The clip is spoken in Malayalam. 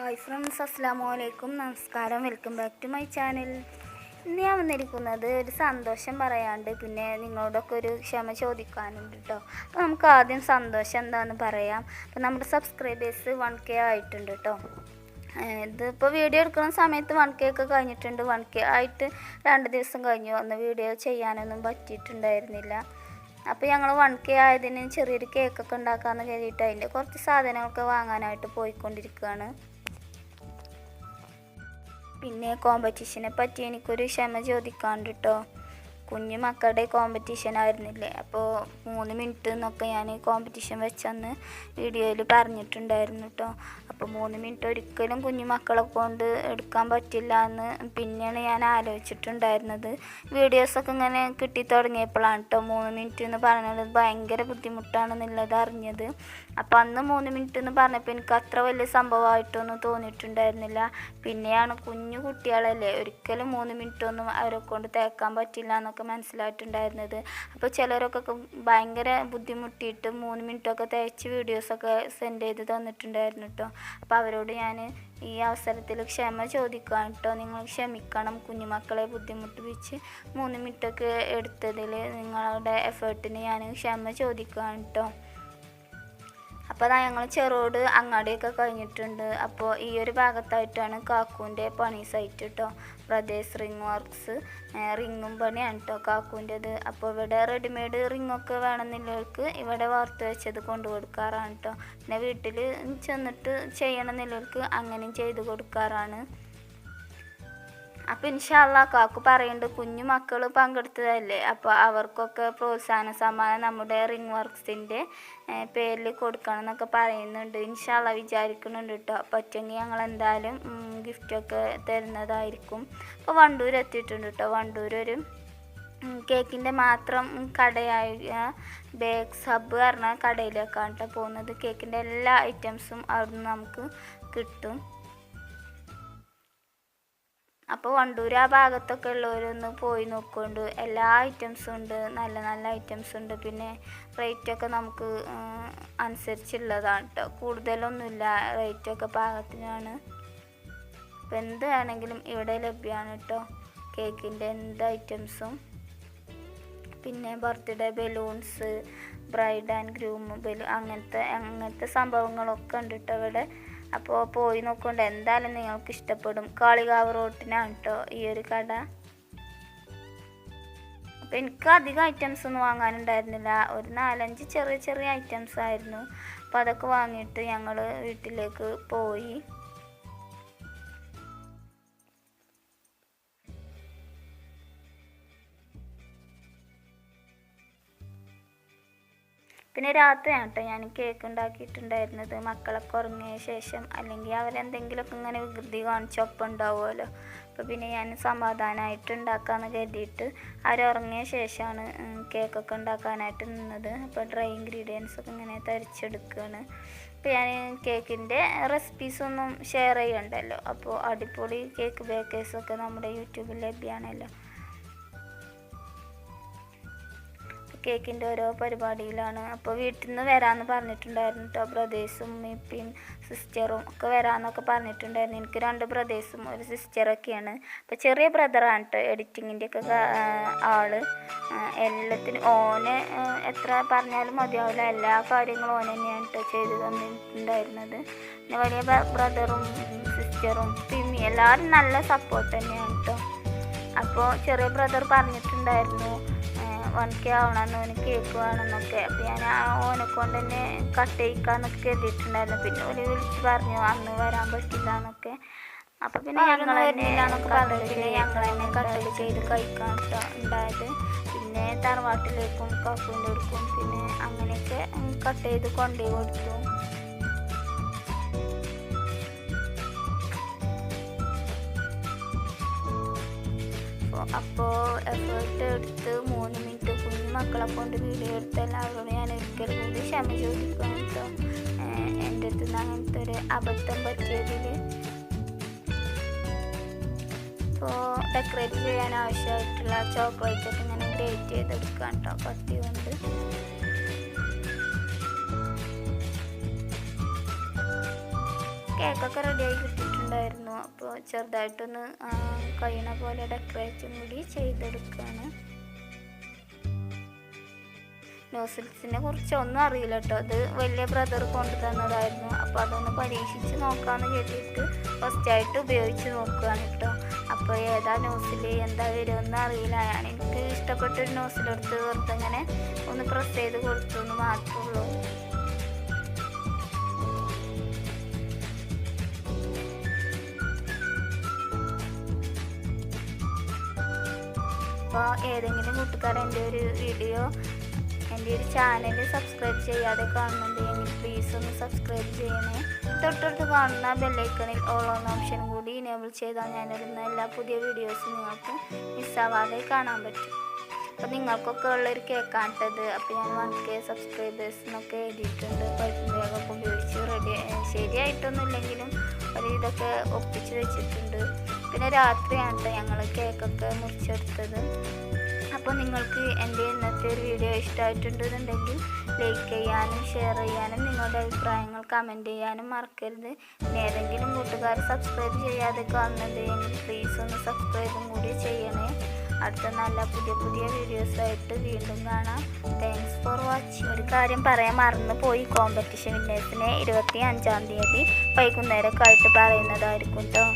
ഹായ് ഫ്രണ്ട്സ്, അസ്സലാമു അലൈക്കും. നമസ്കാരം. Welcome back to my channel. ഇന്ന് ഞാൻ വന്നിരിക്കുന്നത് ഒരു സന്തോഷം പറയാണ്ട് പിന്നെ നിങ്ങളോടൊക്കെ ഒരു ക്ഷമ ചോദിക്കാനുണ്ട് കേട്ടോ. അപ്പോൾ നമുക്ക് ആദ്യം സന്തോഷം എന്താണെന്ന് പറയാം. അപ്പോൾ നമ്മുടെ സബ്സ്ക്രൈബേഴ്സ് 1K ആയിട്ടുണ്ട് കേട്ടോ. ഇതിപ്പോൾ വീഡിയോ എടുക്കുന്ന സമയത്ത് 1K ഒക്കെ കഴിഞ്ഞിട്ടുണ്ട്. 1K ആയിട്ട് 2 ദിവസം കഴിഞ്ഞു. അന്ന് വീഡിയോ ചെയ്യാനൊന്നും പറ്റിയിട്ടുണ്ടായിരുന്നില്ല. അപ്പോൾ ഞങ്ങൾ 1K ആയതിന് ചെറിയൊരു കേക്കൊക്കെ ഉണ്ടാക്കാമെന്ന് കരുതിയിട്ട് അതിൻ്റെ കുറച്ച് സാധനങ്ങളൊക്കെ വാങ്ങാനായിട്ട് പോയിക്കൊണ്ടിരിക്കുകയാണ്. പിന്നെ കോമ്പറ്റീഷനെ പറ്റി എനിക്കൊരു ക്ഷമ ചോദിക്കാണ്ട് കേട്ടോ. കുഞ്ഞു മക്കളുടെ കോമ്പറ്റീഷൻ ആയിരുന്നില്ലേ, അപ്പോൾ 3 മിനിറ്റ് എന്നൊക്കെ ഞാൻ കോമ്പറ്റീഷൻ വെച്ചന്ന് വീഡിയോയിൽ പറഞ്ഞിട്ടുണ്ടായിരുന്നു കേട്ടോ. അപ്പോൾ 3 മിനിറ്റ് ഒരിക്കലും കുഞ്ഞു മക്കളെ കൊണ്ട് എടുക്കാൻ പറ്റില്ല എന്ന് പിന്നെയാണ് ഞാൻ ആലോചിച്ചിട്ടുണ്ടായിരുന്നത്. വീഡിയോസൊക്കെ ഇങ്ങനെ കിട്ടി തുടങ്ങിയപ്പോഴാണ് കേട്ടോ 3 മിനിറ്റ് എന്ന് പറഞ്ഞത് ഭയങ്കര ബുദ്ധിമുട്ടാണെന്നുള്ളത് അറിഞ്ഞത്. അപ്പോൾ അന്ന് 3 മിനിറ്റ് എന്ന് പറഞ്ഞപ്പോൾ എനിക്ക് അത്ര വലിയ സംഭവമായിട്ടൊന്നും തോന്നിയിട്ടുണ്ടായിരുന്നില്ല. പിന്നെയാണ് കുഞ്ഞു കുട്ടികളല്ലേ, ഒരിക്കലും 3 മിനിറ്റൊന്നും അവരെ കൊണ്ട് തേക്കാൻ പറ്റില്ല എന്നൊക്കെ മനസ്സിലായിട്ടുണ്ടായിരുന്നത്. അപ്പോൾ ചിലരൊക്കെ ഭയങ്കര ബുദ്ധിമുട്ടിയിട്ട് 3 മിനിറ്റൊക്കെ തേച്ച് വീഡിയോസൊക്കെ സെൻഡ് ചെയ്ത് തന്നിട്ടുണ്ടായിരുന്നു കേട്ടോ. അപ്പോൾ അവരോട് ഞാൻ ഈ അവസരത്തിൽ ക്ഷമ ചോദിക്കാം കേട്ടോ. നിങ്ങൾ ക്ഷമിക്കണം, കുഞ്ഞുമക്കളെ ബുദ്ധിമുട്ടിപ്പിച്ച് 3 മിനിറ്റൊക്കെ എടുത്തതിൽ നിങ്ങളുടെ എഫേർട്ടിന് ഞാൻ ക്ഷമ ചോദിക്കാം കേട്ടോ. അപ്പോൾ അതാ ഞങ്ങൾ ചെറുകോട് അങ്ങാടിയൊക്കെ കഴിഞ്ഞിട്ടുണ്ട്. അപ്പോൾ ഈ ഒരു ഭാഗത്തായിട്ടാണ് കാക്കുവിൻ്റെ പണി സൈറ്റ് കേട്ടോ. ബ്രദേഴ്സ് റിംഗ് വർക്ക്സ്, റിങ്ങും പണിയാണ് കേട്ടോ കാക്കുവിൻ്റെത്. അപ്പോൾ ഇവിടെ റെഡിമെയ്ഡ് റിങ്ങൊക്കെ വേണമെന്നുള്ളവർക്ക് ഇവിടെ വാർത്ത് വെച്ചത് കൊണ്ടു കൊടുക്കാറാണ് കേട്ടോ. പിന്നെ വീട്ടിൽ ചെന്നിട്ട് ചെയ്യണമെന്നുള്ളവർക്ക് അങ്ങനെയും ചെയ്ത് കൊടുക്കാറാണ്. അപ്പോൾ ഇൻഷാ അല്ലാഹ് കാക്കു പറയുന്നുണ്ട് കുഞ്ഞു മക്കൾ പങ്കെടുത്തതല്ലേ, അപ്പോൾ അവർക്കൊക്കെ പ്രോത്സാഹന സമ്മാനം നമ്മുടെ റിംഗ് വർക്ക്സിൻ്റെ പേരിൽ കൊടുക്കണം എന്നൊക്കെ പറയുന്നുണ്ട്. ഇൻഷാ അല്ലാഹ് വിചാരിക്കുന്നുണ്ട് കേട്ടോ. പറ്റുമെങ്കിൽ ഞങ്ങൾ എന്തായാലും ഗിഫ്റ്റൊക്കെ തരുന്നതായിരിക്കും. അപ്പോൾ വണ്ടൂർ എത്തിയിട്ടുണ്ട് കേട്ടോ. വണ്ടൂർ ഒരു കേക്കിൻ്റെ മാത്രം കടയായ ബേക്സ് ഹബ്ബ് പറഞ്ഞ കടയിലേക്കാണ് കേട്ടോ പോകുന്നത്. കേക്കിൻ്റെ എല്ലാ ഐറ്റംസും അവിടുന്ന് നമുക്ക് കിട്ടും. അപ്പോൾ വണ്ടൂർ ആ ഭാഗത്തൊക്കെ ഉള്ളവരൊന്ന് പോയി നോക്കുന്നുണ്ട്. എല്ലാ ഐറ്റംസും ഉണ്ട്, നല്ല നല്ല ഐറ്റംസ് ഉണ്ട്. പിന്നെ റേറ്റൊക്കെ നമുക്ക് അനുസരിച്ചുള്ളതാണ് കേട്ടോ. കൂടുതലൊന്നുമില്ല, റേറ്റൊക്കെ പാകത്തിനാണ്. അപ്പോൾ എന്ത് വേണമെങ്കിലും ഇവിടെ ലഭ്യമാണ് കേട്ടോ, കേക്കിൻ്റെ എന്ത് ഐറ്റംസും. പിന്നെ birthday balloons, bride and groom അങ്ങനത്തെ സംഭവങ്ങളൊക്കെ ഉണ്ട് കേട്ടോ ഇവിടെ. അപ്പോൾ പോയി നോക്കൊണ്ട് എന്തായാലും നിങ്ങൾക്ക് ഇഷ്ടപ്പെടും. കാളികാവ് റോട്ടിനാണ് കേട്ടോ ഈ ഒരു കട. അപ്പോൾ എനിക്ക് അധികം ഐറ്റംസ് ഒന്നും വാങ്ങാനുണ്ടായിരുന്നില്ല, ഒരു 4-5 ചെറിയ ചെറിയ ഐറ്റംസ് ആയിരുന്നു. അപ്പോൾ അതൊക്കെ വാങ്ങിയിട്ട് ഞങ്ങൾ വീട്ടിലേക്ക് പോയി. പിന്നെ രാത്രിയാണ് കേട്ടോ ഞാൻ കേക്ക് ഉണ്ടാക്കിയിട്ടുണ്ടായിരുന്നത്. മക്കളൊക്കെ ഉറങ്ങിയ ശേഷം, അല്ലെങ്കിൽ അവരെന്തെങ്കിലുമൊക്കെ ഇങ്ങനെ വികൃതി കാണിച്ചൊപ്പം ഉണ്ടാവുമല്ലോ. അപ്പോൾ പിന്നെ ഞാൻ സമാധാനമായിട്ട് ഉണ്ടാക്കാമെന്ന് കരുതിയിട്ട് അവരുറങ്ങിയ ശേഷമാണ് കേക്കൊക്കെ ഉണ്ടാക്കാനായിട്ട് നിന്നത്. അപ്പോൾ ഡ്രൈ ഇൻഗ്രീഡിയൻസൊക്കെ ഇങ്ങനെ തരിച്ചെടുക്കുകയാണ്. അപ്പോൾ ഞാൻ കേക്കിൻ്റെ റെസിപ്പീസൊന്നും ഷെയർ ചെയ്യണ്ടല്ലോ. അപ്പോൾ അടിപൊളി കേക്ക് ബേക്കേഴ്സൊക്കെ നമ്മുടെ യൂട്യൂബിൽ ലഭ്യമാണല്ലോ. കേക്കിൻ്റെ ഓരോ പരിപാടിയിലാണ്. അപ്പോൾ വീട്ടിൽ നിന്ന് വരാമെന്ന് പറഞ്ഞിട്ടുണ്ടായിരുന്നു കേട്ടോ. ബ്രദേഴ്സും ഉമ്മയും സിസ്റ്ററും ഒക്കെ വരാമെന്നൊക്കെ പറഞ്ഞിട്ടുണ്ടായിരുന്നു. എനിക്ക് 2 ബ്രദേഴ്സും ഒരു സിസ്റ്ററൊക്കെയാണ്. അപ്പോൾ ചെറിയ ബ്രദറാണ് കേട്ടോ എഡിറ്റിങ്ങിൻ്റെയൊക്കെ ആള്. എല്ലാത്തിനും ഓന് എത്ര പറഞ്ഞാലും മതിയാവില്ല, എല്ലാ കാര്യങ്ങളും ഓൻ തന്നെയാണ് കേട്ടോ ചെയ്ത് തന്നിട്ടുണ്ടായിരുന്നത്. പിന്നെ വലിയ ബ്രദറും സിസ്റ്ററും പിമ്മി എല്ലാവരും നല്ല സപ്പോർട്ട് തന്നെയാണ് കേട്ടോ. അപ്പോൾ ചെറിയ ബ്രദർ പറഞ്ഞിട്ടുണ്ടായിരുന്നു 1K ആവണമെന്ന്, ഓന് കേക്ക് വേണമെന്നൊക്കെ. അപ്പോൾ ഞാൻ ഓനെ കൊണ്ട് തന്നെ കട്ട് ചെയ്യിക്കാന്നൊക്കെ കരുതിയിട്ടുണ്ടായിരുന്നു. പിന്നെ ഓല് വിളിച്ച് പറഞ്ഞു അന്ന് വരാൻ പറ്റില്ല എന്നൊക്കെ. അപ്പോൾ പിന്നെ ഞങ്ങൾ വരുന്നില്ലാന്നൊക്കെ പറഞ്ഞു. പിന്നെ ഞങ്ങൾ തന്നെ കട്ട് ചെയ്ത് കഴിക്കാൻ ഉണ്ടായത്. പിന്നെ തറവാട്ടിലേക്കും കാക്കൂൻ്റെ അടുക്കും പിന്നെ അങ്ങനെയൊക്കെ കട്ട് ചെയ്ത് കൊണ്ടുപോയി കൊടുത്തു. അപ്പോൾ എഫേർട്ട് എടുത്ത് 3 മിനിറ്റ് കുഞ്ഞു മക്കളെ കൊണ്ട് വീഡിയോ എടുത്ത എല്ലാവരോടും ഞാൻ ഒരിക്കലും കൂടി ക്ഷമ ചോദിക്കണം കേട്ടോ. എൻ്റെ അടുത്ത് നിന്ന് അങ്ങനത്തെ ഒരു അബദ്ധം പറ്റിയതിൽ. അപ്പോൾ ഡെക്കറേറ്റ് ചെയ്യാൻ ആവശ്യമായിട്ടുള്ള ചോക്ലേറ്റൊക്കെ ഇങ്ങനെ ഗ്രേറ്റ് ചെയ്തെടുക്കാം കേട്ടോ കത്തി കൊണ്ട്. കേക്കൊക്കെ റെഡിയായി കിട്ടിയിട്ടുണ്ടായിരുന്നു. അപ്പോൾ ചെറുതായിട്ടൊന്ന് കഴിയണ പോലെ ഡെക്കറേറ്റും കൂടി ചെയ്തെടുക്കുകയാണ്. നോസിൽസിനെ കുറിച്ച് ഒന്നും അറിയില്ല കേട്ടോ. അത് വലിയ ബ്രദർ കൊണ്ടു തന്നതായിരുന്നു. അപ്പോൾ അതൊന്ന് പരീക്ഷിച്ച് നോക്കാമെന്ന് കേട്ടിട്ട് ഫസ്റ്റായിട്ട് ഉപയോഗിച്ച് നോക്കുകയാണ് കേട്ടോ. അപ്പോൾ ഏതാ നോസിൽ എന്താ വരുമെന്ന് അറിയില്ല. എനിക്ക് ഇഷ്ടപ്പെട്ടൊരു നോസിലെടുത്ത് വെറുതെ ഇങ്ങനെ ഒന്ന് പ്രസ് ചെയ്ത് കൊടുത്തു എന്ന് മാത്രമേ ഉള്ളൂ. അപ്പോൾ ഏതെങ്കിലും കൂട്ടുകാർ എൻ്റെ ഒരു വീഡിയോ, എൻ്റെ ഒരു ചാനൽ സബ്സ്ക്രൈബ് ചെയ്യാതെ കാണുന്നുണ്ടെങ്കിൽ പ്ലീസ് ഒന്ന് സബ്സ്ക്രൈബ് ചെയ്യണേ. തൊട്ടടുത്ത് കാണുന്ന ബെല്ലൈക്കണിൽ ഓൾ എന്ന ഓപ്ഷൻ കൂടി എനേബിൾ ചെയ്താൽ ഞാനിടുന്ന എല്ലാ പുതിയ വീഡിയോസും നിങ്ങൾക്ക് മിസ്സാവാതെ കാണാൻ പറ്റും. അപ്പോൾ നിങ്ങൾക്കൊക്കെ ഉള്ളൊരു കേക്കാണിട്ടത്. അപ്പോൾ ഞാൻ 1K സബ്സ്ക്രൈബേഴ്സ് എന്നൊക്കെ എഴുതിയിട്ടുണ്ട്. പൈപ്പിംഗ് ബാഗൊക്കെ ഉപയോഗിച്ച് ശരിയായിട്ടൊന്നുമില്ലെങ്കിലും ഒരു ഇതൊക്കെ ഒപ്പിച്ച് വെച്ചിട്ടുണ്ട്. പിന്നെ രാത്രിയാണ് കേട്ടോ ഞങ്ങൾ കേക്കൊക്കെ മുറിച്ചെടുത്തത്. അപ്പോൾ നിങ്ങൾക്ക് എൻ്റെ ഇന്നത്തെ ഒരു വീഡിയോ ഇഷ്ടമായിട്ടുണ്ടെന്നുണ്ടെങ്കിൽ ലൈക്ക് ചെയ്യാനും ഷെയർ ചെയ്യാനും നിങ്ങളുടെ അഭിപ്രായങ്ങൾ കമൻറ്റ് ചെയ്യാനും മറക്കരുത്. പിന്നെ ഏതെങ്കിലും കൂട്ടുകാർ സബ്സ്ക്രൈബ് ചെയ്യാതെ കാണുന്നുണ്ടെങ്കിൽ പ്ലീസ് ഒന്ന് സബ്സ്ക്രൈബും കൂടി ചെയ്യണേ. അടുത്ത നല്ല പുതിയ പുതിയ വീഡിയോസായിട്ട് വീണ്ടും കാണാം. Thanks for watching. ഒരു കാര്യം പറയാൻ മറന്നു പോയി. കോമ്പറ്റീഷൻ വിന്നേഴ്സിനെ 25-ാം തീയതി വൈകുന്നേരമൊക്കെ ആയിട്ട് പറയുന്നതായിരിക്കും കേട്ടോ.